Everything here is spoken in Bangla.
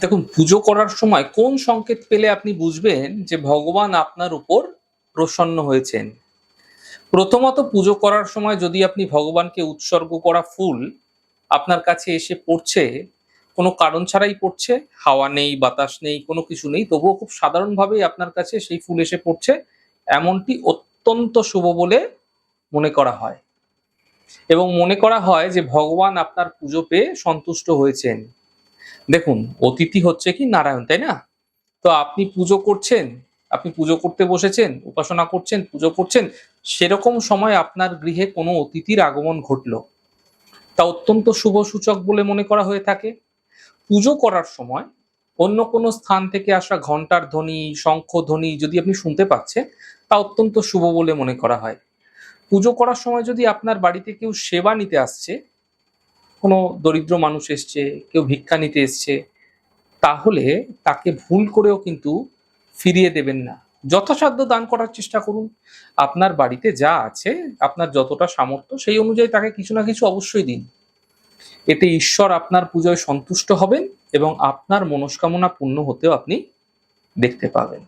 দেখুন, পুজো করার সময় কোন সংকেত পেলে আপনি বুঝবেন যে ভগবান আপনার উপর প্রসন্ন হয়েছেন? প্রথমত পুজো করার সময় যদি আপনি ভগবানকে উৎসর্গ করা ফুল আপনার কাছে এসে পড়ছে, কোনো কারণ ছাড়াই পড়ছে, হাওয়া নেই, বাতাস নেই, কোনো কিছু নেই, তবুও খুব সাধারণভাবেই আপনার কাছে সেই ফুল এসে পড়ছে, এমনটি অত্যন্ত শুভ বলে মনে করা হয়। এবং মনে করা হয় যে ভগবান আপনার পুজো পেয়ে সন্তুষ্ট হয়েছেন। দেখুন, অতিথি হচ্ছে কি নারায়ণ, তাই না? তো আপনি পুজো করছেন, আপনি পুজো করতে বসেছেন, উপাসনা করছেন, পুজো করছেন, সেরকম সময় আপনার গৃহে কোনো অতিথির আগমন ঘটলো। তা অত্যন্ত শুভ সূচক বলে মনে করা হয়ে থাকে। পুজো করার সময় অন্য কোনো স্থান থেকে আসা ঘন্টার ধ্বনি, শঙ্খধ্বনি যদি আপনি শুনতে পাচ্ছেন, তা অত্যন্ত শুভ বলে মনে করা হয়। পুজো করার সময় যদি আপনার বাড়িতে কেউ সেবা নিতে আসছে, কোনো দরিদ্র মানুষ এসছে, কেউ ভিক্ষা নিতে এসছে, তাহলে তাকে ভুল করেও কিন্তু ফিরিয়ে দেবেন না। যথাসাধ্য দান করার চেষ্টা করুন। আপনার বাড়িতে যা আছে, আপনার যতটা সামর্থ্য সেই অনুযায়ী তাকে কিছু না কিছু অবশ্যই দিন। এতে ঈশ্বর আপনার পুজোয় সন্তুষ্ট হবেন এবং আপনার মনস্কামনা পূর্ণ হতেও আপনি দেখতে পাবেন।